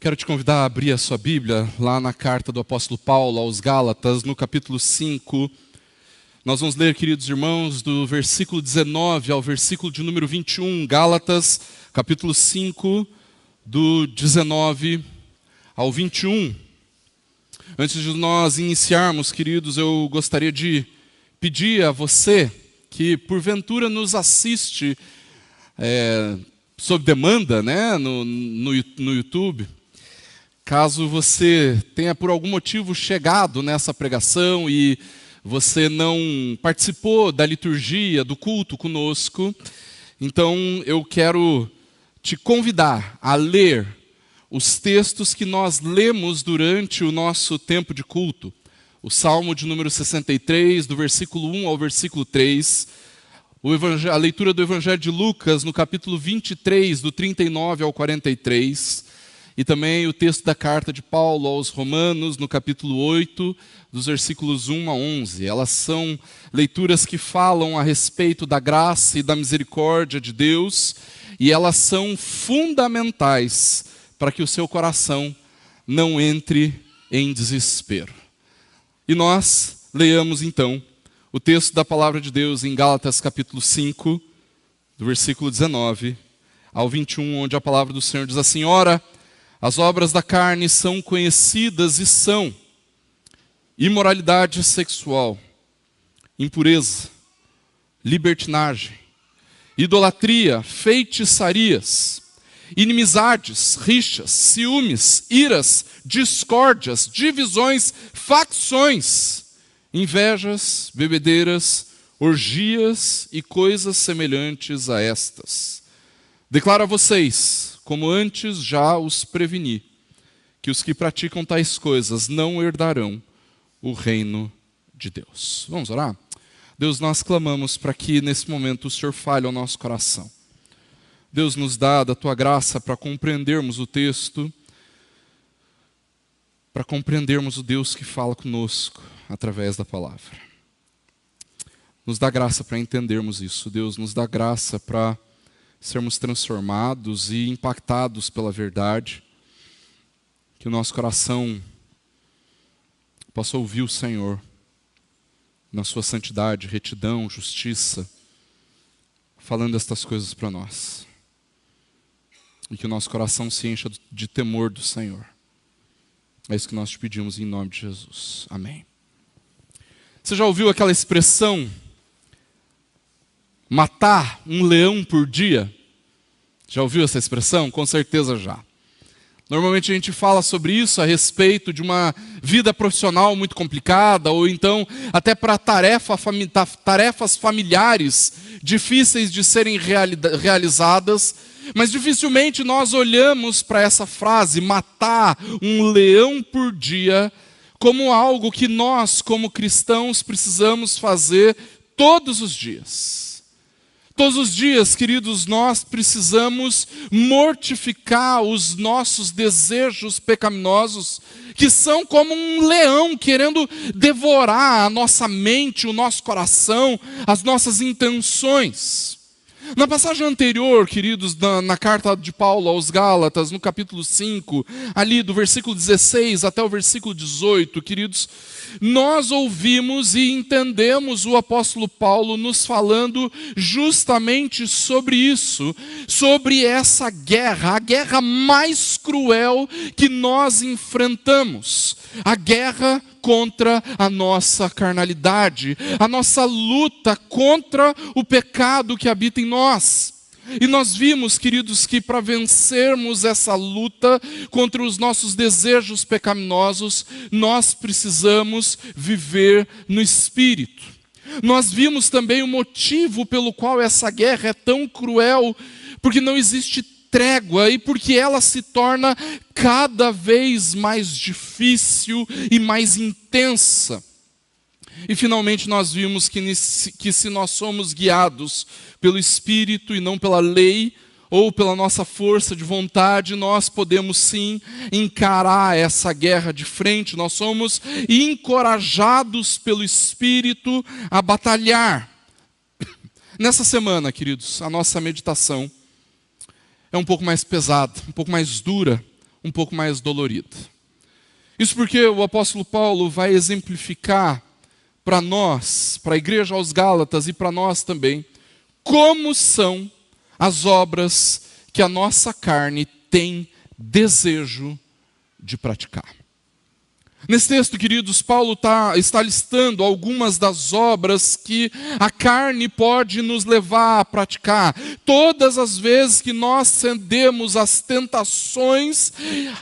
Quero te convidar a abrir a sua Bíblia lá na carta do apóstolo Paulo aos Gálatas, no capítulo 5. Nós vamos ler, queridos irmãos, do versículo 19 ao versículo de número 21. Gálatas, capítulo 5, do 19 ao 21. Antes de nós iniciarmos, queridos, eu gostaria de pedir a você que porventura nos assiste sob demanda, né, no YouTube. Caso você tenha por algum motivo chegado nessa pregação e você não participou da liturgia, do culto conosco, então eu quero te convidar a ler os textos que nós lemos durante o nosso tempo de culto. O Salmo de número 63, do versículo 1 ao versículo 3, a leitura do Evangelho de Lucas, no capítulo 23, do 39 ao 43, e também o texto da carta de Paulo aos Romanos, no capítulo 8, dos versículos 1 a 11. Elas são leituras que falam a respeito da graça e da misericórdia de Deus, e elas são fundamentais para que o seu coração não entre em desespero. E nós leiamos então o texto da palavra de Deus em Gálatas capítulo 5, do versículo 19 ao 21, onde a palavra do Senhor diz assim: Ora, as obras da carne são conhecidas e são imoralidade sexual, impureza, libertinagem, idolatria, feitiçarias, inimizades, rixas, ciúmes, iras, discórdias, divisões, facções, invejas, bebedeiras, orgias e coisas semelhantes a estas. Declaro a vocês, como antes já os preveni, que os que praticam tais coisas não herdarão o reino de Deus. Vamos orar? Deus, nós clamamos para que nesse momento o Senhor fale ao nosso coração. Deus, nos dá da Tua graça para compreendermos o texto, para compreendermos o Deus que fala conosco através da palavra. Nos dá graça para entendermos isso, Deus, nos dá graça para sermos transformados e impactados pela verdade, que o nosso coração possa ouvir o Senhor na sua santidade, retidão, justiça, falando estas coisas para nós. E que o nosso coração se encha de temor do Senhor. É isso que nós te pedimos em nome de Jesus. Amém. Você já ouviu aquela expressão, matar um leão por dia? Já ouviu essa expressão? Com certeza já. Normalmente a gente fala sobre isso a respeito de uma vida profissional muito complicada, ou então até para tarefas familiares difíceis de serem realizadas, mas dificilmente nós olhamos para essa frase, matar um leão por dia, como algo que nós, como cristãos, precisamos fazer todos os dias. Todos os dias, queridos, nós precisamos mortificar os nossos desejos pecaminosos, que são como um leão querendo devorar a nossa mente, o nosso coração, as nossas intenções. Na passagem anterior, queridos, na carta de Paulo aos Gálatas, no capítulo 5, ali do versículo 16 até o versículo 18, queridos, nós ouvimos e entendemos o apóstolo Paulo nos falando justamente sobre isso, sobre essa guerra, a guerra mais cruel que nós enfrentamos, a guerra contra a nossa carnalidade, a nossa luta contra o pecado que habita em nós. E nós vimos, queridos, que para vencermos essa luta contra os nossos desejos pecaminosos, nós precisamos viver no Espírito. Nós vimos também o motivo pelo qual essa guerra é tão cruel, porque não existe trégua e porque ela se torna cada vez mais difícil e mais intensa. E finalmente nós vimos que se nós somos guiados pelo Espírito e não pela lei, ou pela nossa força de vontade, nós podemos sim encarar essa guerra de frente. Nós somos encorajados pelo Espírito a batalhar. Nessa semana, queridos, a nossa meditação é um pouco mais pesada, um pouco mais dura, um pouco mais dolorida. Isso porque o apóstolo Paulo vai exemplificar para nós, para a igreja aos Gálatas e para nós também, como são as obras que a nossa carne tem desejo de praticar. Nesse texto, queridos, Paulo está listando algumas das obras que a carne pode nos levar a praticar. Todas as vezes que nós cedemos às tentações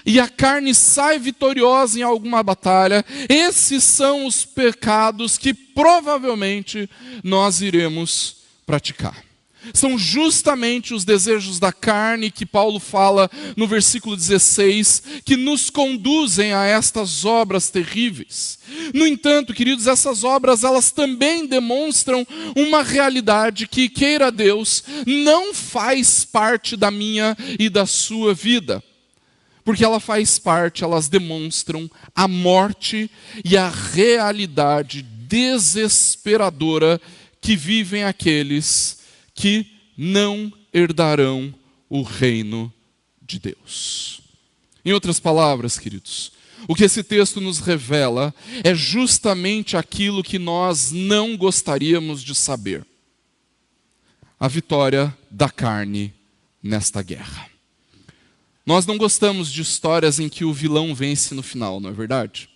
e a carne sai vitoriosa em alguma batalha, esses são os pecados que provavelmente nós iremos praticar. São justamente os desejos da carne que Paulo fala no versículo 16, que nos conduzem a estas obras terríveis. No entanto, queridos, essas obras, elas também demonstram uma realidade que, queira Deus, não faz parte da minha e da sua vida. Porque ela faz parte, elas demonstram a morte e a realidade desesperadora que vivem aqueles que não herdarão o reino de Deus. Em outras palavras, queridos, o que esse texto nos revela é justamente aquilo que nós não gostaríamos de saber: a vitória da carne nesta guerra. Nós não gostamos de histórias em que o vilão vence no final, não é verdade?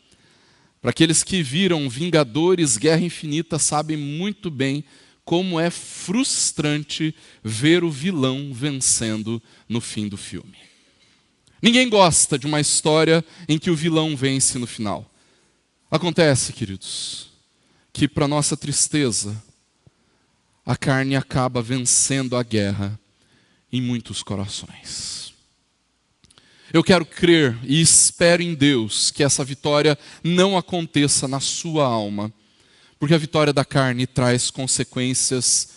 Para aqueles que viram Vingadores, Guerra Infinita, sabem muito bem como é frustrante ver o vilão vencendo no fim do filme. Ninguém gosta de uma história em que o vilão vence no final. Acontece, queridos, que para nossa tristeza, a carne acaba vencendo a guerra em muitos corações. Eu quero crer e espero em Deus que essa vitória não aconteça na sua alma, porque a vitória da carne traz consequências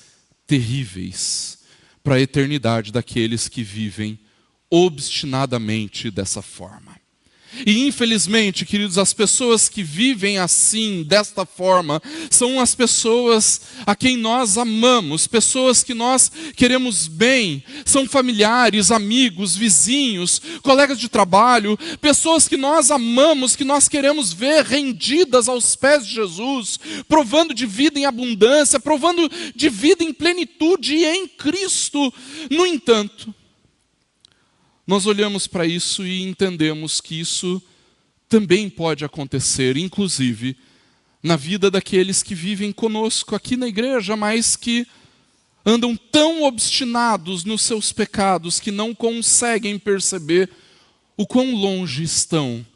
terríveis para a eternidade daqueles que vivem obstinadamente dessa forma. E infelizmente, queridos, as pessoas que vivem assim, desta forma, são as pessoas a quem nós amamos, pessoas que nós queremos bem, são familiares, amigos, vizinhos, colegas de trabalho, pessoas que nós amamos, que nós queremos ver rendidas aos pés de Jesus, provando de vida em abundância, provando de vida em plenitude em Cristo. No entanto, nós olhamos para isso e entendemos que isso também pode acontecer, inclusive, na vida daqueles que vivem conosco aqui na igreja, mas que andam tão obstinados nos seus pecados que não conseguem perceber o quão longe estão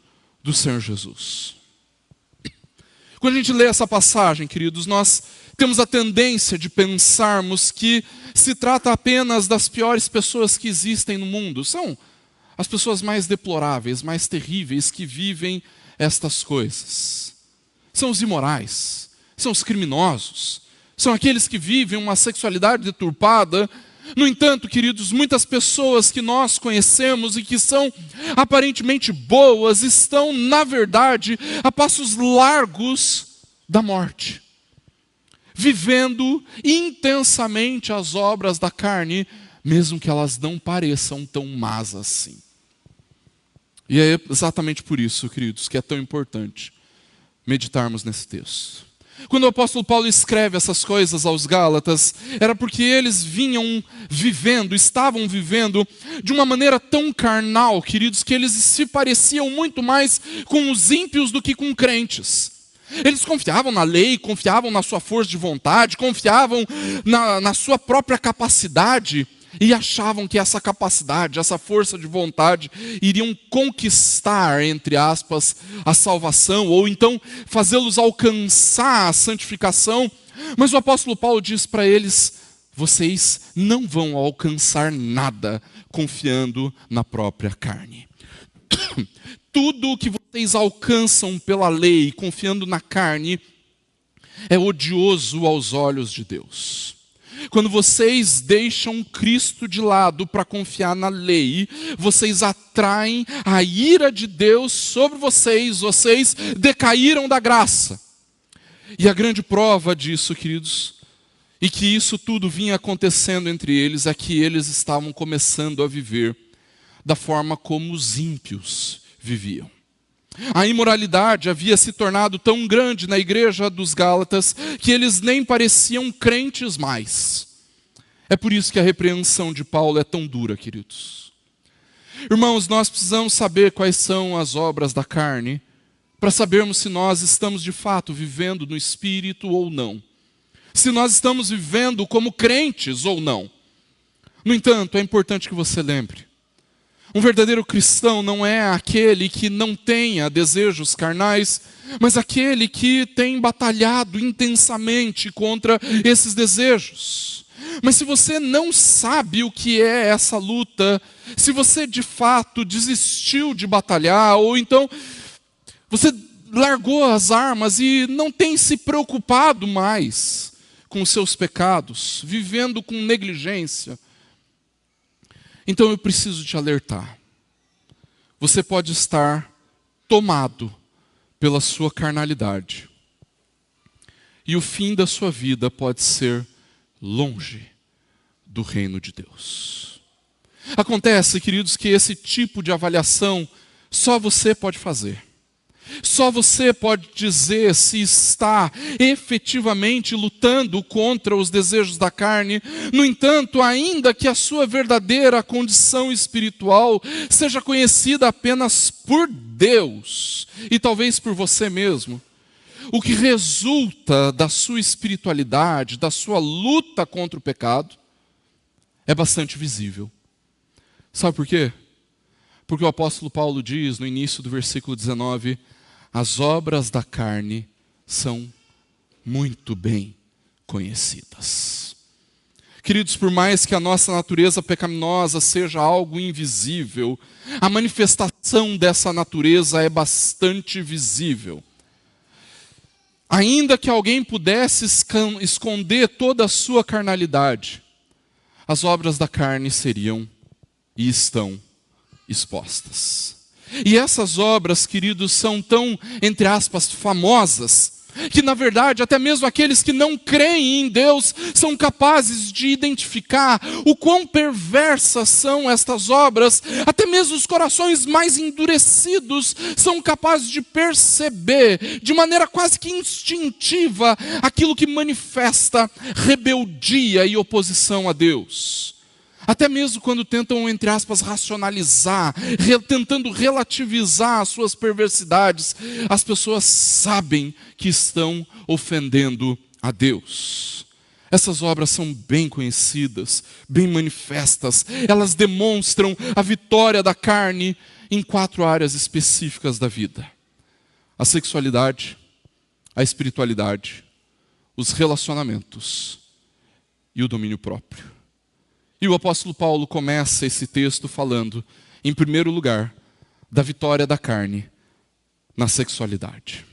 do Senhor Jesus. Quando a gente lê essa passagem, queridos, nós temos a tendência de pensarmos que se trata apenas das piores pessoas que existem no mundo. São as pessoas mais deploráveis, mais terríveis que vivem estas coisas. São os imorais, são os criminosos, são aqueles que vivem uma sexualidade deturpada. No entanto, queridos, muitas pessoas que nós conhecemos e que são aparentemente boas estão, na verdade, a passos largos da morte, vivendo intensamente as obras da carne, mesmo que elas não pareçam tão más assim. E é exatamente por isso, queridos, que é tão importante meditarmos nesse texto. Quando o apóstolo Paulo escreve essas coisas aos Gálatas, era porque eles estavam vivendo de uma maneira tão carnal, queridos, que eles se pareciam muito mais com os ímpios do que com crentes. Eles confiavam na lei, confiavam na sua força de vontade, confiavam na sua própria capacidade e achavam que essa capacidade, essa força de vontade iriam conquistar, entre aspas, a salvação, ou então fazê-los alcançar a santificação. Mas o apóstolo Paulo diz para eles: vocês não vão alcançar nada confiando na própria carne. Tudo o que vocês alcançam pela lei, confiando na carne, é odioso aos olhos de Deus. Quando vocês deixam Cristo de lado para confiar na lei, vocês atraem a ira de Deus sobre vocês, vocês decaíram da graça. E a grande prova disso, queridos, e que isso tudo vinha acontecendo entre eles, é que eles estavam começando a viver da forma como os ímpios viviam. A imoralidade havia se tornado tão grande na igreja dos Gálatas que eles nem pareciam crentes mais. É por isso que a repreensão de Paulo é tão dura, queridos. Irmãos, nós precisamos saber quais são as obras da carne para sabermos se nós estamos de fato vivendo no Espírito ou não. Se nós estamos vivendo como crentes ou não. No entanto, é importante que você lembre. Um verdadeiro cristão não é aquele que não tenha desejos carnais, mas aquele que tem batalhado intensamente contra esses desejos. Mas se você não sabe o que é essa luta, se você de fato desistiu de batalhar, ou então você largou as armas e não tem se preocupado mais com os seus pecados, vivendo com negligência, então eu preciso te alertar. Você pode estar tomado pela sua carnalidade. E o fim da sua vida pode ser longe do reino de Deus. Acontece, queridos, que esse tipo de avaliação só você pode fazer. Só você pode dizer se está efetivamente lutando contra os desejos da carne. No entanto, ainda que a sua verdadeira condição espiritual seja conhecida apenas por Deus e talvez por você mesmo, o que resulta da sua espiritualidade, da sua luta contra o pecado, é bastante visível. Sabe por quê? Porque o apóstolo Paulo diz no início do versículo 19: as obras da carne são muito bem conhecidas. Queridos, por mais que a nossa natureza pecaminosa seja algo invisível, a manifestação dessa natureza é bastante visível. Ainda que alguém pudesse esconder toda a sua carnalidade, as obras da carne seriam e estão expostas. E essas obras, queridos, são tão, entre aspas, famosas, que na verdade até mesmo aqueles que não creem em Deus são capazes de identificar o quão perversas são estas obras. Até mesmo os corações mais endurecidos são capazes de perceber de maneira quase que instintiva aquilo que manifesta rebeldia e oposição a Deus. Até mesmo quando tentam, entre aspas, racionalizar, tentando relativizar as suas perversidades, as pessoas sabem que estão ofendendo a Deus. Essas obras são bem conhecidas, bem manifestas. Elas demonstram a vitória da carne em 4 áreas específicas da vida: a sexualidade, a espiritualidade, os relacionamentos e o domínio próprio. E o apóstolo Paulo começa esse texto falando, em primeiro lugar, da vitória da carne na sexualidade.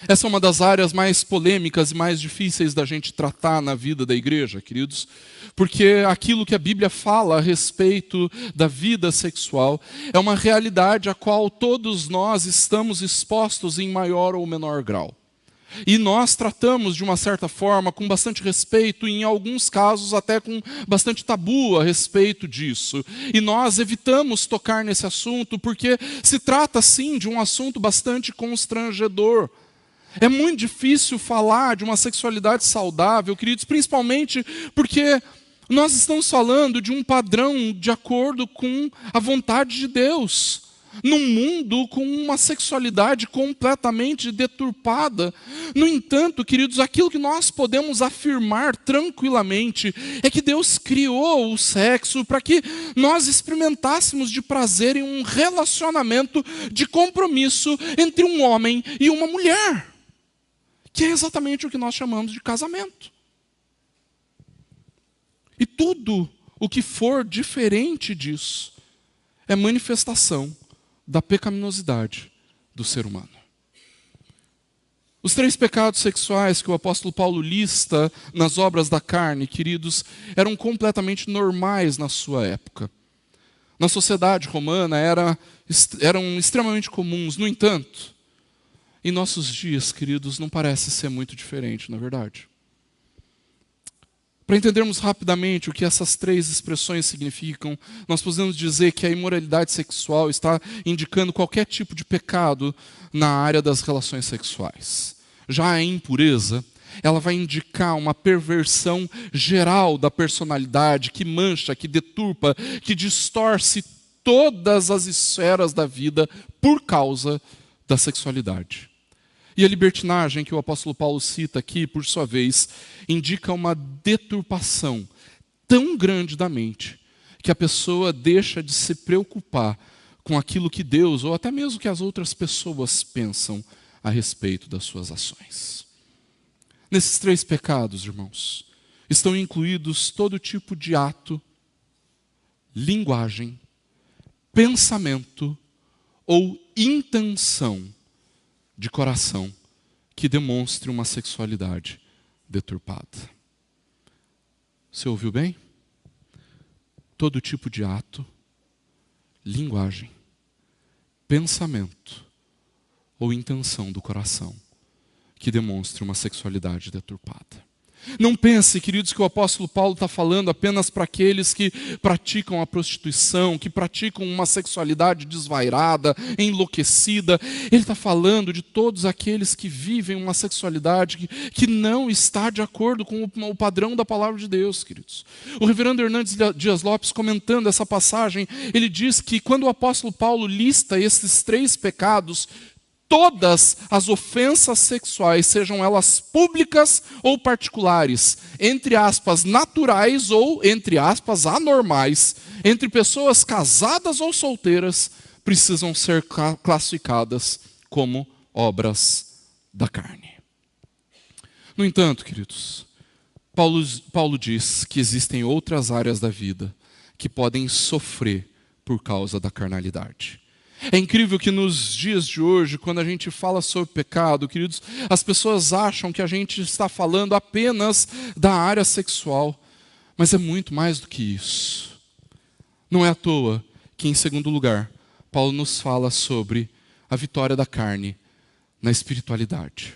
Essa é uma das áreas mais polêmicas e mais difíceis da gente tratar na vida da igreja, queridos, porque aquilo que a Bíblia fala a respeito da vida sexual é uma realidade a qual todos nós estamos expostos em maior ou menor grau. E nós tratamos de uma certa forma, com bastante respeito, e em alguns casos até com bastante tabu a respeito disso. E nós evitamos tocar nesse assunto porque se trata sim de um assunto bastante constrangedor. É muito difícil falar de uma sexualidade saudável, queridos, principalmente porque nós estamos falando de um padrão de acordo com a vontade de Deus. Num mundo com uma sexualidade completamente deturpada. No entanto, queridos, aquilo que nós podemos afirmar tranquilamente é que Deus criou o sexo para que nós experimentássemos de prazer em um relacionamento de compromisso entre um homem e uma mulher, que é exatamente o que nós chamamos de casamento. E tudo o que for diferente disso é manifestação da pecaminosidade do ser humano. Os 3 pecados sexuais que o apóstolo Paulo lista nas obras da carne, queridos, eram completamente normais na sua época. Na sociedade romana eram extremamente comuns. No entanto, em nossos dias, queridos, não parece ser muito diferente, na verdade. Para entendermos rapidamente o que essas três expressões significam, nós podemos dizer que a imoralidade sexual está indicando qualquer tipo de pecado na área das relações sexuais. Já a impureza, ela vai indicar uma perversão geral da personalidade que mancha, que deturpa, que distorce todas as esferas da vida por causa da sexualidade. E a libertinagem que o apóstolo Paulo cita aqui, por sua vez, indica uma deturpação tão grande da mente que a pessoa deixa de se preocupar com aquilo que Deus, ou até mesmo que as outras pessoas pensam a respeito das suas ações. Nesses três pecados, irmãos, estão incluídos todo tipo de ato, linguagem, pensamento ou intenção de coração que demonstre uma sexualidade deturpada. Você ouviu bem? Todo tipo de ato, linguagem, pensamento ou intenção do coração que demonstre uma sexualidade deturpada. Não pense, queridos, que o apóstolo Paulo está falando apenas para aqueles que praticam a prostituição, que praticam uma sexualidade desvairada, enlouquecida. Ele está falando de todos aqueles que vivem uma sexualidade que não está de acordo com o padrão da palavra de Deus, queridos. O reverendo Hernandes Dias Lopes, comentando essa passagem, ele diz que quando o apóstolo Paulo lista esses três pecados, todas as ofensas sexuais, sejam elas públicas ou particulares, entre aspas, naturais ou, entre aspas, anormais, entre pessoas casadas ou solteiras, precisam ser classificadas como obras da carne. No entanto, queridos, Paulo diz que existem outras áreas da vida que podem sofrer por causa da carnalidade. É incrível que nos dias de hoje, quando a gente fala sobre pecado, queridos, as pessoas acham que a gente está falando apenas da área sexual, mas é muito mais do que isso. Não é à toa que, em segundo lugar, Paulo nos fala sobre a vitória da carne na espiritualidade.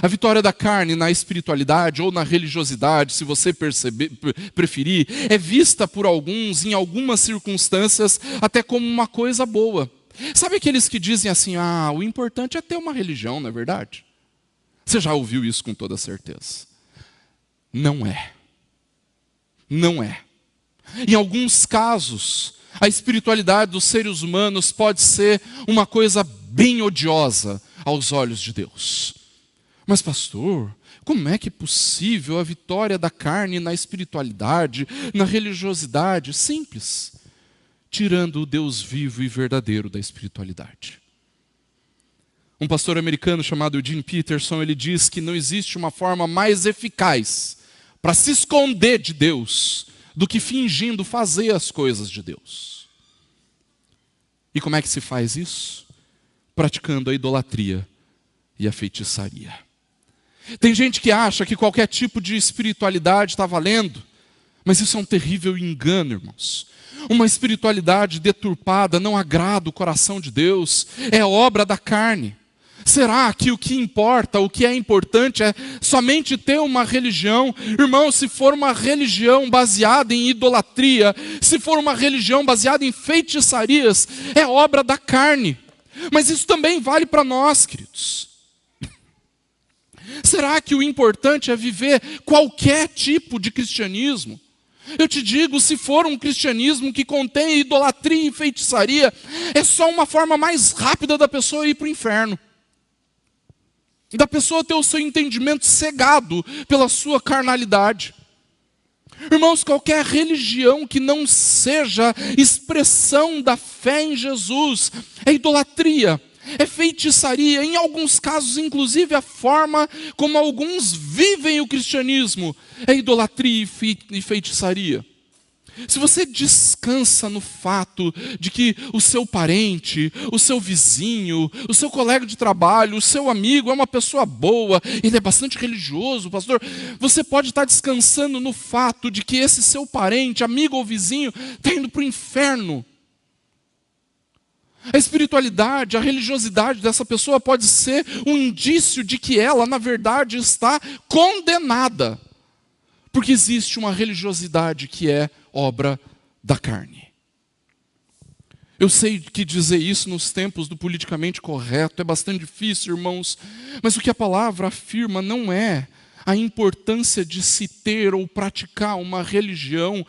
A vitória da carne na espiritualidade ou na religiosidade, se você preferir, é vista por alguns, em algumas circunstâncias, até como uma coisa boa. Sabe aqueles que dizem assim, o importante é ter uma religião, não é verdade? Você já ouviu isso com toda certeza. Não é. Não é. Em alguns casos, a espiritualidade dos seres humanos pode ser uma coisa bem odiosa aos olhos de Deus. Mas pastor, como é que é possível a vitória da carne na espiritualidade, na religiosidade? Simples. Tirando o Deus vivo e verdadeiro da espiritualidade. Um pastor americano chamado Eugene Peterson, ele diz que não existe uma forma mais eficaz para se esconder de Deus do que fingindo fazer as coisas de Deus. E como é que se faz isso? Praticando a idolatria e a feitiçaria. Tem gente que acha que qualquer tipo de espiritualidade está valendo, mas isso é um terrível engano, irmãos. Uma espiritualidade deturpada não agrada o coração de Deus, é obra da carne. Será que o que importa, o que é importante é somente ter uma religião? Irmão, se for uma religião baseada em idolatria, se for uma religião baseada em feitiçarias, é obra da carne. Mas isso também vale para nós, queridos. Será que o importante é viver qualquer tipo de cristianismo? Eu te digo, se for um cristianismo que contém idolatria e feitiçaria, é só uma forma mais rápida da pessoa ir para o inferno. Da pessoa ter o seu entendimento cegado pela sua carnalidade. Irmãos, qualquer religião que não seja expressão da fé em Jesus é idolatria, é feitiçaria, em alguns casos, inclusive, a forma como alguns vivem o cristianismo é idolatria e feitiçaria. Se você descansa no fato de que o seu parente, o seu vizinho, o seu colega de trabalho, o seu amigo é uma pessoa boa, ele é bastante religioso, pastor, você pode estar descansando no fato de que esse seu parente, amigo ou vizinho, está indo para o inferno. A espiritualidade, a religiosidade dessa pessoa pode ser um indício de que ela, na verdade, está condenada. Porque existe uma religiosidade que é obra da carne. Eu sei que dizer isso nos tempos do politicamente correto é bastante difícil, irmãos, mas o que a palavra afirma não é a importância de se ter ou praticar uma religião.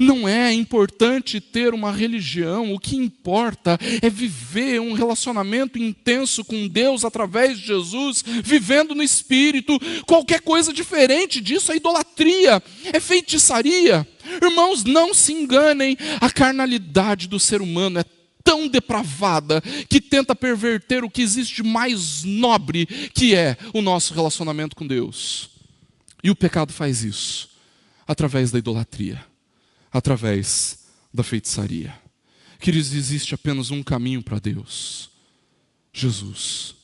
Não é importante ter uma religião, o que importa é viver um relacionamento intenso com Deus através de Jesus, vivendo no Espírito. Qualquer coisa diferente disso é idolatria, é feitiçaria. Irmãos, não se enganem, a carnalidade do ser humano é tão depravada que tenta perverter o que existe de mais nobre, que é o nosso relacionamento com Deus. E o pecado faz isso através da idolatria, através da feitiçaria. Queridos, existe apenas um caminho para Deus: Jesus.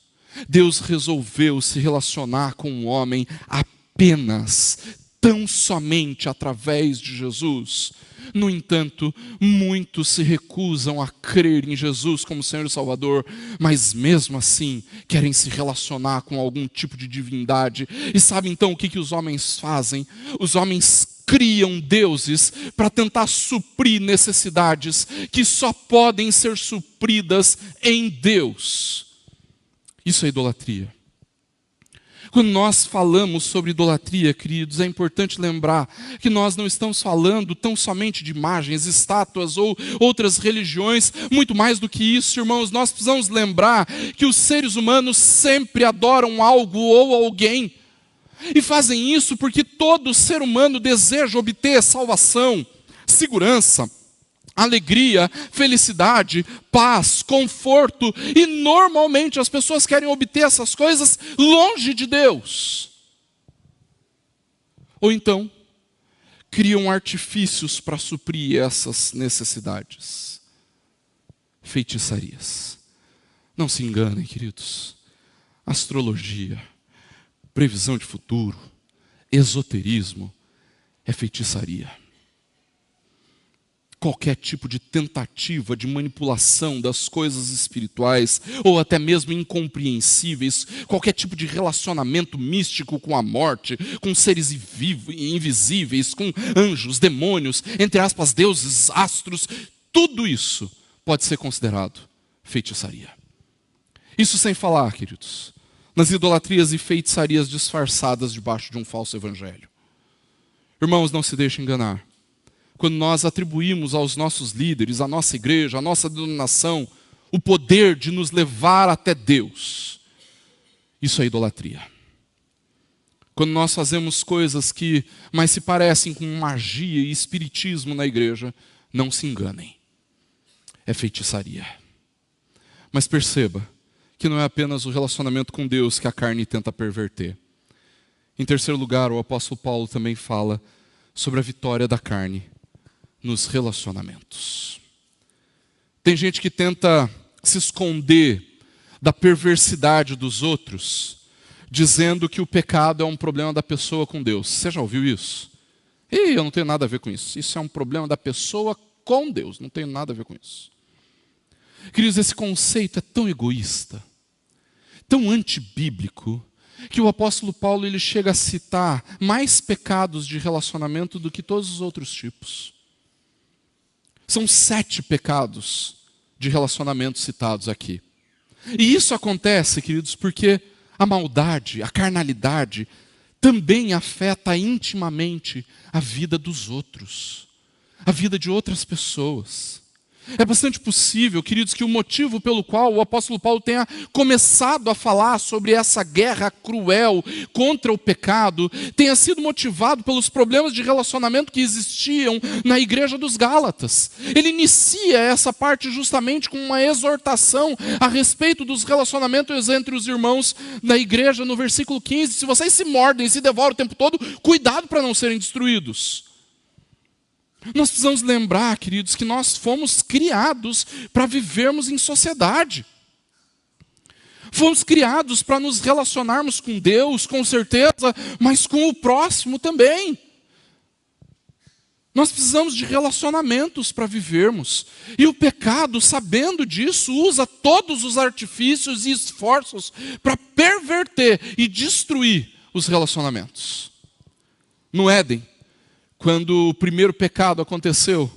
Deus resolveu se relacionar com o homem apenas, tão somente através de Jesus. No entanto, muitos se recusam a crer em Jesus como Senhor e Salvador, mas mesmo assim querem se relacionar com algum tipo de divindade. E sabe então o que os homens fazem? Os homens criam deuses para tentar suprir necessidades que só podem ser supridas em Deus. Isso é idolatria. Quando nós falamos sobre idolatria, queridos, é importante lembrar que nós não estamos falando tão somente de imagens, estátuas ou outras religiões. Muito mais do que isso, irmãos, nós precisamos lembrar que os seres humanos sempre adoram algo ou alguém. E fazem isso porque todo ser humano deseja obter salvação, segurança, alegria, felicidade, paz, conforto. E normalmente as pessoas querem obter essas coisas longe de Deus. Ou então, criam artifícios para suprir essas necessidades. Feitiçarias. Não se enganem, queridos. Astrologia, previsão de futuro, esoterismo é feitiçaria. Qualquer tipo de tentativa de manipulação das coisas espirituais, ou até mesmo incompreensíveis, qualquer tipo de relacionamento místico com a morte, com seres invisíveis, com anjos, demônios, entre aspas, deuses, astros, tudo isso pode ser considerado feitiçaria. Isso sem falar, queridos, nas idolatrias e feitiçarias disfarçadas debaixo de um falso evangelho. Irmãos, não se deixem enganar. Quando nós atribuímos aos nossos líderes, à nossa igreja, à nossa denominação, o poder de nos levar até Deus, isso é idolatria. Quando nós fazemos coisas que mais se parecem com magia e espiritismo na igreja, não se enganem, é feitiçaria. Mas perceba que não é apenas o relacionamento com Deus que a carne tenta perverter. Em terceiro lugar, o apóstolo Paulo também fala sobre a vitória da carne nos relacionamentos. Tem gente que tenta se esconder da perversidade dos outros, dizendo que o pecado é um problema da pessoa com Deus. Você já ouviu isso? Eu não tenho nada a ver com isso. Isso é um problema da pessoa com Deus. Não tenho nada a ver com isso. Queridos, esse conceito é tão egoísta, tão antibíblico, que o apóstolo Paulo ele chega a citar mais pecados de relacionamento do que todos os outros tipos. São 7 pecados de relacionamento citados aqui. E isso acontece, queridos, porque a maldade, a carnalidade, também afeta intimamente a vida dos outros, a vida de outras pessoas. É bastante possível, queridos, que o motivo pelo qual o apóstolo Paulo tenha começado a falar sobre essa guerra cruel contra o pecado tenha sido motivado pelos problemas de relacionamento que existiam na igreja dos Gálatas. Ele inicia essa parte justamente com uma exortação a respeito dos relacionamentos entre os irmãos da igreja, no versículo 15. Se vocês se mordem e se devoram o tempo todo, cuidado para não serem destruídos. Nós precisamos lembrar, queridos, que nós fomos criados para vivermos em sociedade. Fomos criados para nos relacionarmos com Deus, com certeza, mas com o próximo também. Nós precisamos de relacionamentos para vivermos. E o pecado, sabendo disso, usa todos os artifícios e esforços para perverter e destruir os relacionamentos. No Éden, Quando o primeiro pecado aconteceu,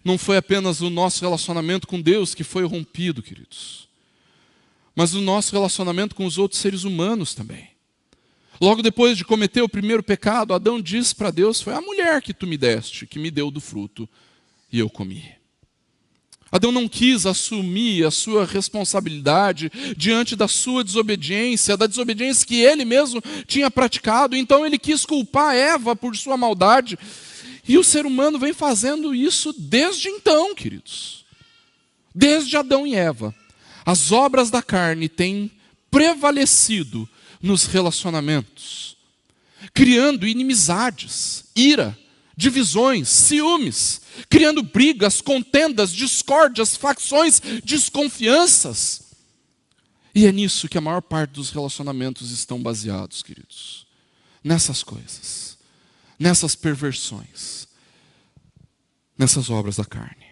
não foi apenas o nosso relacionamento com Deus que foi rompido, queridos, mas o nosso relacionamento com os outros seres humanos também. Logo depois de cometer o primeiro pecado, Adão disse para Deus: foi a mulher que tu me deste, que me deu do fruto, e eu comi. Adão não quis assumir a sua responsabilidade diante da sua desobediência, da desobediência que ele mesmo tinha praticado. Então ele quis culpar Eva por sua maldade. E o ser humano vem fazendo isso desde então, queridos. Desde Adão e Eva. As obras da carne têm prevalecido nos relacionamentos, criando inimizades, ira, divisões, ciúmes, criando brigas, contendas, discórdias, facções, desconfianças. E é nisso que a maior parte dos relacionamentos estão baseados, queridos. Nessas coisas, nessas perversões, nessas obras da carne.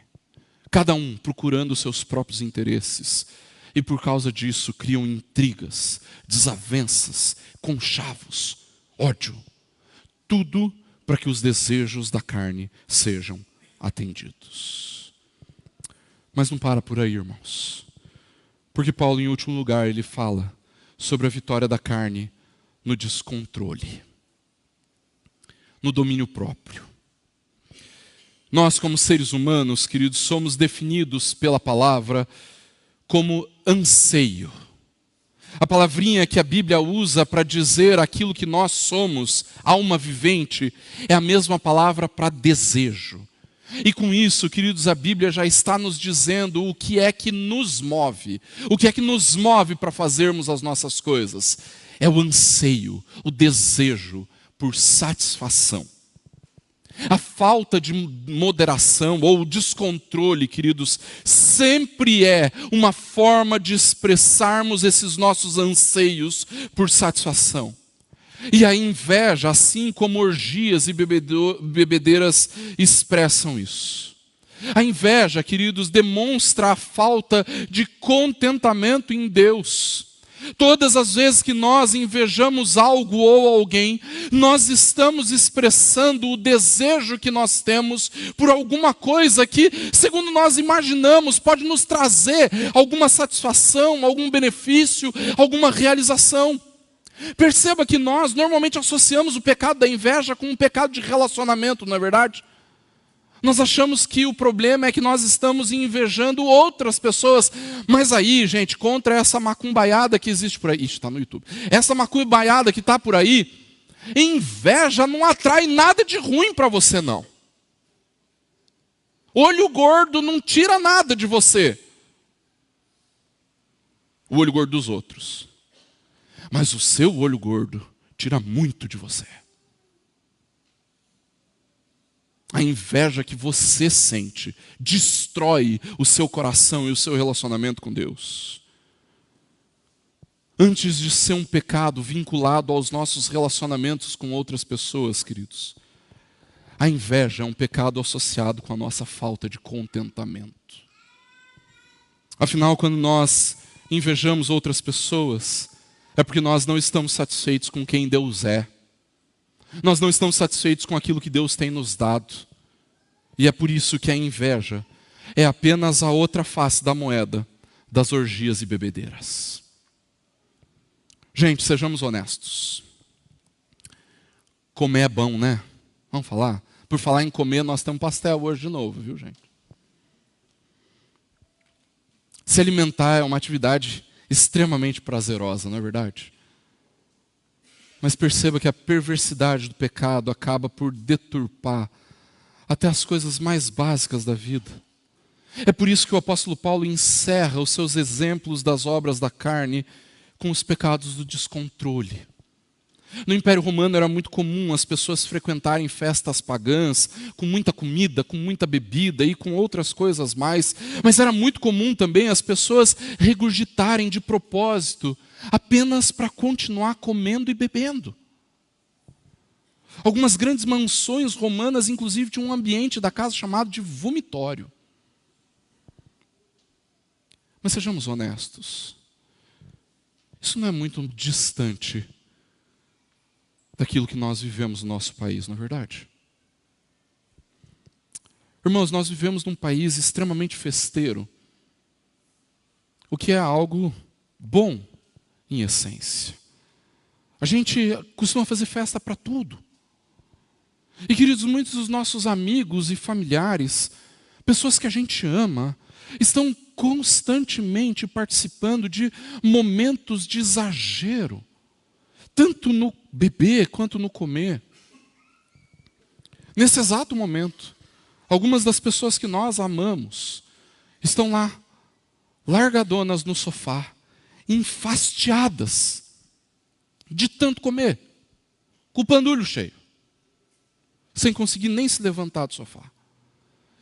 Cada um procurando os seus próprios interesses. E por causa disso criam intrigas, desavenças, conchavos, ódio. Tudo para que os desejos da carne sejam atendidos. Mas não para por aí, irmãos. Porque Paulo, em último lugar, ele fala sobre a vitória da carne no descontrole, no domínio próprio. Nós, como seres humanos, queridos, somos definidos pela palavra como anseio. A palavrinha que a Bíblia usa para dizer aquilo que nós somos, alma vivente, é a mesma palavra para desejo. E com isso, queridos, a Bíblia já está nos dizendo o que é que nos move. O que é que nos move para fazermos as nossas coisas? É o anseio, o desejo por satisfação. A falta de moderação ou descontrole, queridos, sempre é uma forma de expressarmos esses nossos anseios por satisfação. E a inveja, assim como orgias e bebedeiras, expressam isso. A inveja, queridos, demonstra a falta de contentamento em Deus. Todas as vezes que nós invejamos algo ou alguém, nós estamos expressando o desejo que nós temos por alguma coisa que, segundo nós imaginamos, pode nos trazer alguma satisfação, algum benefício, alguma realização. Perceba que nós normalmente associamos o pecado da inveja com um pecado de relacionamento, não é verdade? Nós achamos que o problema é que nós estamos invejando outras pessoas. Mas aí, gente, contra essa macumbaiada que existe por aí. Ixi, está no YouTube. Essa macumbaiada que está por aí, inveja não atrai nada de ruim para você, não. Olho gordo não tira nada de você. O olho gordo dos outros. Mas o seu olho gordo tira muito de você. A inveja que você sente destrói o seu coração e o seu relacionamento com Deus. Antes de ser um pecado vinculado aos nossos relacionamentos com outras pessoas, queridos, a inveja é um pecado associado com a nossa falta de contentamento. Afinal, quando nós invejamos outras pessoas, é porque nós não estamos satisfeitos com quem Deus é. Nós não estamos satisfeitos com aquilo que Deus tem nos dado. E é por isso que a inveja é apenas a outra face da moeda das orgias e bebedeiras. Gente, sejamos honestos. Comer é bom, né? Vamos falar? Por falar em comer, nós temos pastel hoje de novo, viu, gente? Se alimentar é uma atividade extremamente prazerosa, não é verdade? Mas perceba que a perversidade do pecado acaba por deturpar até as coisas mais básicas da vida. É por isso que o apóstolo Paulo encerra os seus exemplos das obras da carne com os pecados do descontrole. No Império Romano era muito comum as pessoas frequentarem festas pagãs, com muita comida, com muita bebida e com outras coisas mais. Mas era muito comum também as pessoas regurgitarem de propósito, apenas para continuar comendo e bebendo. Algumas grandes mansões romanas, inclusive, tinham um ambiente da casa chamado de vomitório. Mas sejamos honestos, isso não é muito distante daquilo que nós vivemos no nosso país, não é verdade? Irmãos, nós vivemos num país extremamente festeiro, o que é algo bom em essência. A gente costuma fazer festa para tudo. E queridos, muitos dos nossos amigos e familiares, pessoas que a gente ama, estão constantemente participando de momentos de exagero, tanto no beber quanto no comer. Nesse exato momento, algumas das pessoas que nós amamos estão lá, largadonas no sofá, enfastiadas de tanto comer, com o pandulho cheio, sem conseguir nem se levantar do sofá.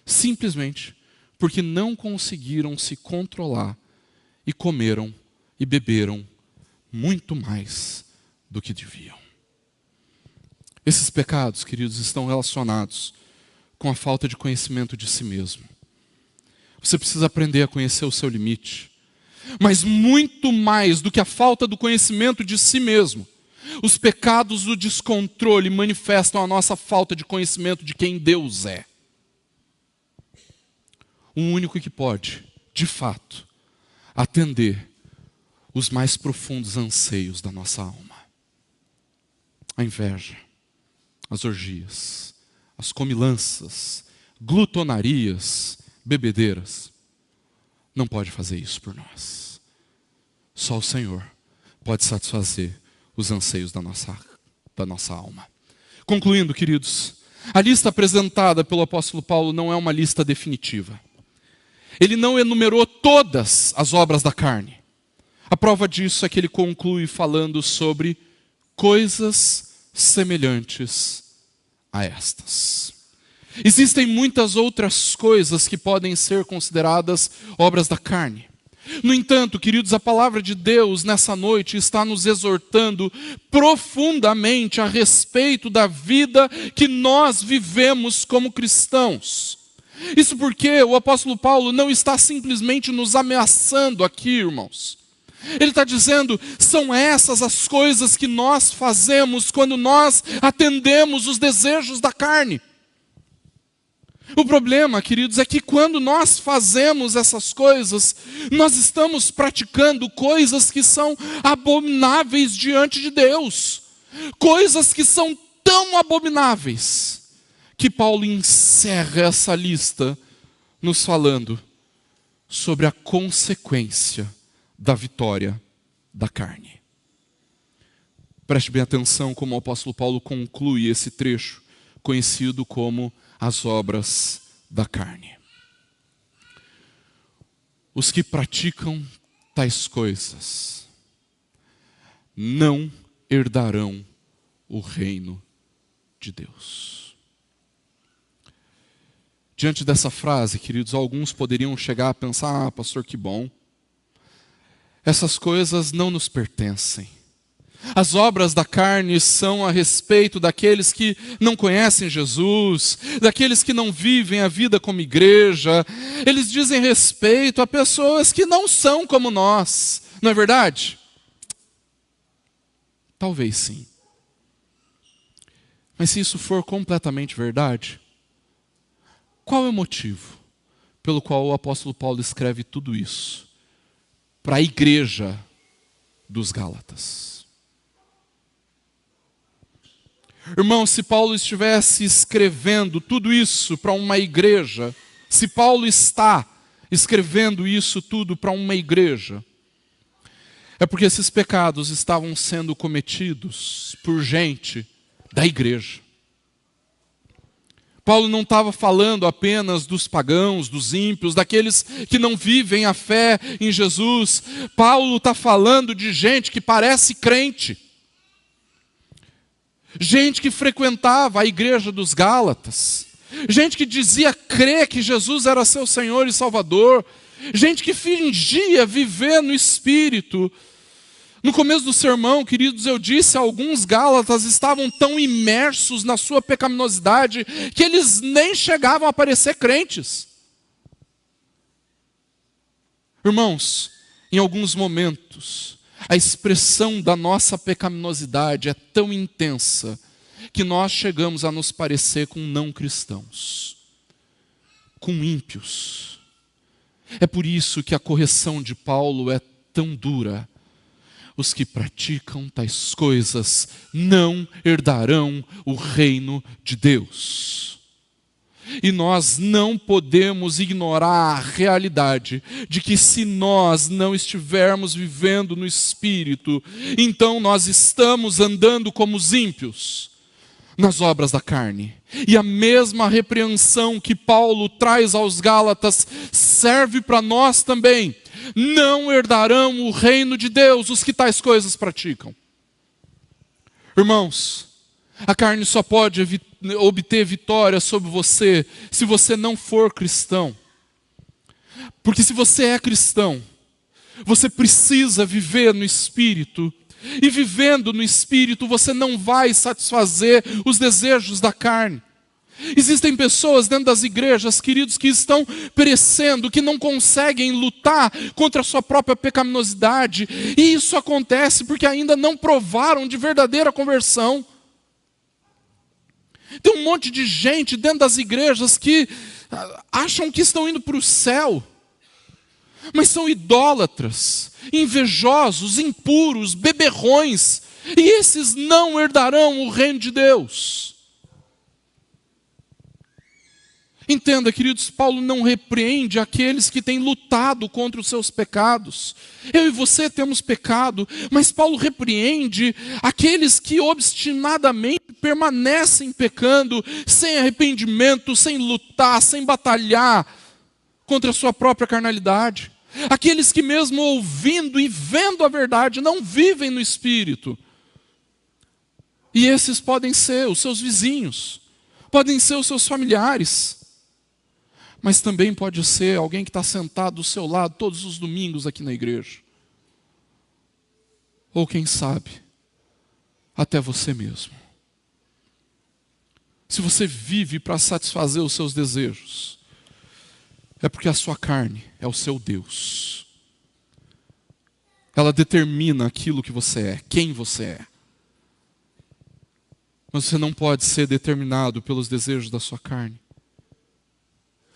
Simplesmente porque não conseguiram se controlar e comeram e beberam muito mais do que deviam. Esses pecados, queridos, estão relacionados com a falta de conhecimento de si mesmo. Você precisa aprender a conhecer o seu limite. Mas muito mais do que a falta do conhecimento de si mesmo, os pecados do descontrole manifestam a nossa falta de conhecimento de quem Deus é. O único que pode, de fato, atender os mais profundos anseios da nossa alma. A inveja, as orgias, as comilanças, glutonarias, bebedeiras. Não pode fazer isso por nós. Só o Senhor pode satisfazer os anseios da nossa alma. Concluindo, queridos, a lista apresentada pelo apóstolo Paulo não é uma lista definitiva. Ele não enumerou todas as obras da carne. A prova disso é que ele conclui falando sobre coisas semelhantes a estas. Existem muitas outras coisas que podem ser consideradas obras da carne. No entanto, queridos, a palavra de Deus nessa noite está nos exortando profundamente a respeito da vida que nós vivemos como cristãos. Isso porque o apóstolo Paulo não está simplesmente nos ameaçando aqui, irmãos. Ele está dizendo, são essas as coisas que nós fazemos quando nós atendemos os desejos da carne. O problema, queridos, é que quando nós fazemos essas coisas, nós estamos praticando coisas que são abomináveis diante de Deus. Coisas que são tão abomináveis, que Paulo encerra essa lista nos falando sobre a consequência da vitória da carne. Preste bem atenção como o apóstolo Paulo conclui esse trecho, conhecido como as obras da carne. Os que praticam tais coisas não herdarão o reino de Deus. Diante dessa frase, queridos, alguns poderiam chegar a pensar, pastor, que bom. Essas coisas não nos pertencem. As obras da carne são a respeito daqueles que não conhecem Jesus, daqueles que não vivem a vida como igreja. Eles dizem respeito a pessoas que não são como nós. Não é verdade? Talvez sim. Mas se isso for completamente verdade, qual é o motivo pelo qual o apóstolo Paulo escreve tudo isso para a igreja dos Gálatas? Irmão, se Paulo estivesse escrevendo tudo isso para uma igreja, se Paulo está escrevendo isso tudo para uma igreja, é porque esses pecados estavam sendo cometidos por gente da igreja. Paulo não estava falando apenas dos pagãos, dos ímpios, daqueles que não vivem a fé em Jesus. Paulo está falando de gente que parece crente. Gente que frequentava a igreja dos Gálatas. Gente que dizia crer que Jesus era seu Senhor e Salvador. Gente que fingia viver no Espírito. No começo do sermão, queridos, eu disse, alguns Gálatas estavam tão imersos na sua pecaminosidade que eles nem chegavam a parecer crentes. Irmãos, em alguns momentos, a expressão da nossa pecaminosidade é tão intensa que nós chegamos a nos parecer com não cristãos. com ímpios. É por isso que a correção de Paulo é tão dura. Os que praticam tais coisas não herdarão o reino de Deus. E nós não podemos ignorar a realidade de que se nós não estivermos vivendo no Espírito, então nós estamos andando como os ímpios, nas obras da carne. E a mesma repreensão que Paulo traz aos Gálatas serve para nós também. Não herdarão o reino de Deus os que tais coisas praticam. Irmãos, a carne só pode obter vitória sobre você se você não for cristão. Porque se você é cristão, você precisa viver no Espírito. E vivendo no Espírito, você não vai satisfazer os desejos da carne. Existem pessoas dentro das igrejas, queridos, que estão perecendo, que não conseguem lutar contra a sua própria pecaminosidade. E isso acontece porque ainda não provaram de verdadeira conversão. Tem um monte de gente dentro das igrejas que acham que estão indo para o céu, mas são idólatras, invejosos, impuros, beberrões, e esses não herdarão o reino de Deus. Entenda, queridos, Paulo não repreende aqueles que têm lutado contra os seus pecados. Eu e você temos pecado, mas Paulo repreende aqueles que obstinadamente permanecem pecando, sem arrependimento, sem lutar, sem batalhar contra a sua própria carnalidade. Aqueles que mesmo ouvindo e vendo a verdade, não vivem no Espírito. E esses podem ser os seus vizinhos, podem ser os seus familiares, mas também pode ser alguém que está sentado do seu lado todos os domingos aqui na igreja. Ou quem sabe, até você mesmo. Se você vive para satisfazer os seus desejos, é porque a sua carne é o seu Deus. Ela determina aquilo que você é, quem você é. Mas você não pode ser determinado pelos desejos da sua carne.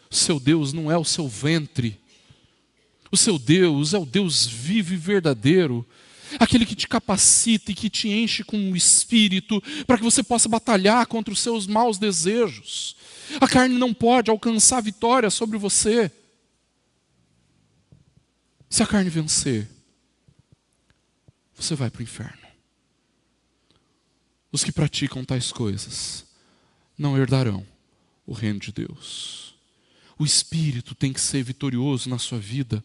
O seu Deus não é o seu ventre. O seu Deus é o Deus vivo e verdadeiro. Aquele que te capacita e que te enche com o Espírito para que você possa batalhar contra os seus maus desejos. A carne não pode alcançar vitória sobre você. Se a carne vencer, você vai para o inferno. Os que praticam tais coisas não herdarão o reino de Deus. O Espírito tem que ser vitorioso na sua vida.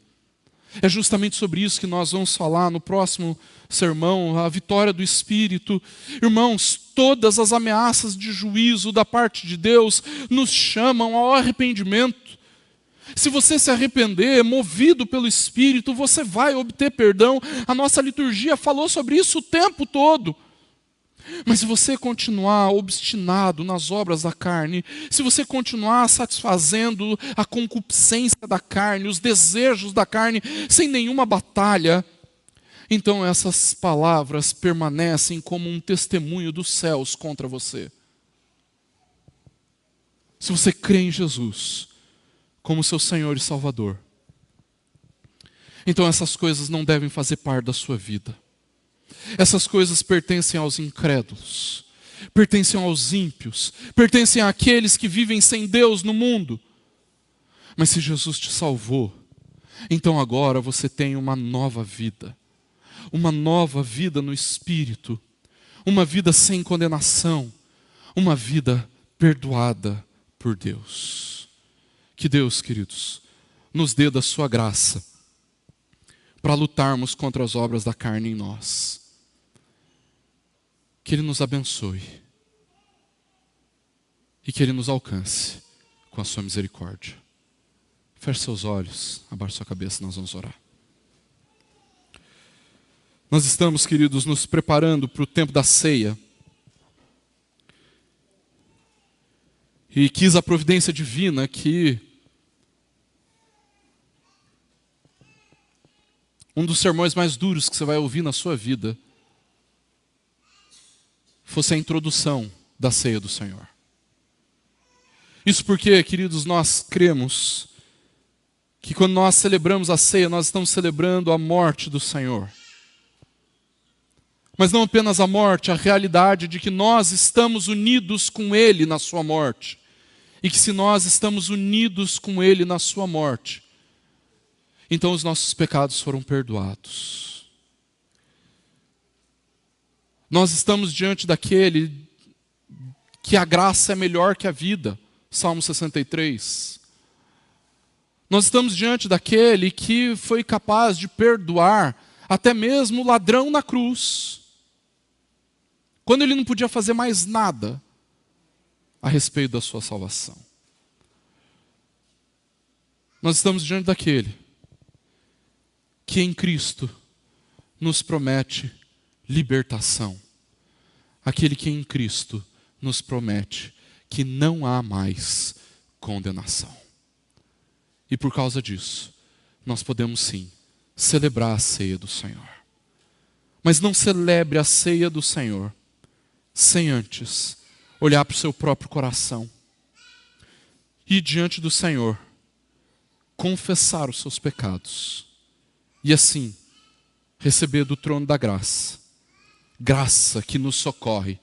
É justamente sobre isso que nós vamos falar no próximo sermão, a vitória do Espírito. Irmãos, todas as ameaças de juízo da parte de Deus nos chamam ao arrependimento. Se você se arrepender, movido pelo Espírito, você vai obter perdão. A nossa liturgia falou sobre isso o tempo todo. Mas se você continuar obstinado nas obras da carne, se você continuar satisfazendo a concupiscência da carne, os desejos da carne, sem nenhuma batalha, então essas palavras permanecem como um testemunho dos céus contra você. Se você crê em Jesus como seu Senhor e Salvador, então essas coisas não devem fazer parte da sua vida. Essas coisas pertencem aos incrédulos, pertencem aos ímpios, pertencem àqueles que vivem sem Deus no mundo. Mas se Jesus te salvou, então agora você tem uma nova vida no Espírito, uma vida sem condenação, uma vida perdoada por Deus. Que Deus, queridos, nos dê da sua graça para lutarmos contra as obras da carne em nós. Que Ele nos abençoe e que Ele nos alcance com a sua misericórdia. Feche seus olhos, abaixe sua cabeça, nós vamos orar. Nós estamos, queridos, nos preparando para o tempo da ceia. E quis a providência divina que um dos sermões mais duros que você vai ouvir na sua vida fosse a introdução da ceia do Senhor. Isso porque, queridos, nós cremos que quando nós celebramos a ceia, nós estamos celebrando a morte do Senhor. Mas não apenas a morte, a realidade de que nós estamos unidos com Ele na sua morte. E que se nós estamos unidos com Ele na sua morte, então os nossos pecados foram perdoados. Nós estamos diante daquele que a graça é melhor que a vida. Salmo 63. Nós estamos diante daquele que foi capaz de perdoar até mesmo o ladrão na cruz, quando ele não podia fazer mais nada a respeito da sua salvação. Nós estamos diante daquele que em Cristo nos promete libertação. Aquele que em Cristo nos promete que não há mais condenação. E por causa disso, nós podemos sim celebrar a ceia do Senhor. Mas não celebre a ceia do Senhor sem antes olhar para o seu próprio coração e diante do Senhor confessar os seus pecados e assim receber do trono da graça, graça que nos socorre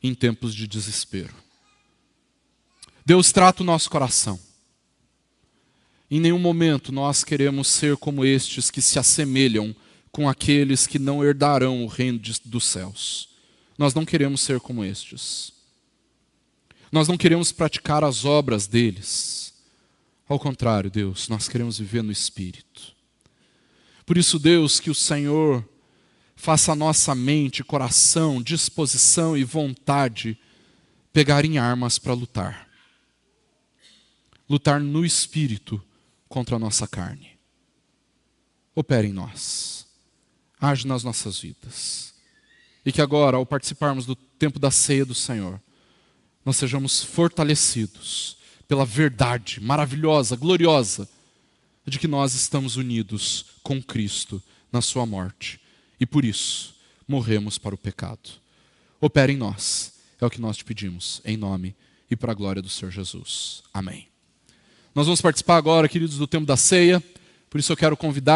em tempos de desespero. Deus trata o nosso coração. Em nenhum momento nós queremos ser como estes que se assemelham com aqueles que não herdarão o reino dos céus. Nós não queremos ser como estes. Nós não queremos praticar as obras deles. Ao contrário, Deus, nós queremos viver no Espírito. Por isso, Deus, que o Senhor faça a nossa mente, coração, disposição e vontade pegarem armas para lutar. Lutar no Espírito contra a nossa carne. Opere em nós. Age nas nossas vidas. E que agora, ao participarmos do tempo da ceia do Senhor, nós sejamos fortalecidos pela verdade maravilhosa, gloriosa, de que nós estamos unidos com Cristo na sua morte. E por isso, morremos para o pecado. Opere em nós. É o que nós te pedimos, em nome e para a glória do Senhor Jesus. Amém. Nós vamos participar agora, queridos, do tempo da ceia. Por isso eu quero convidar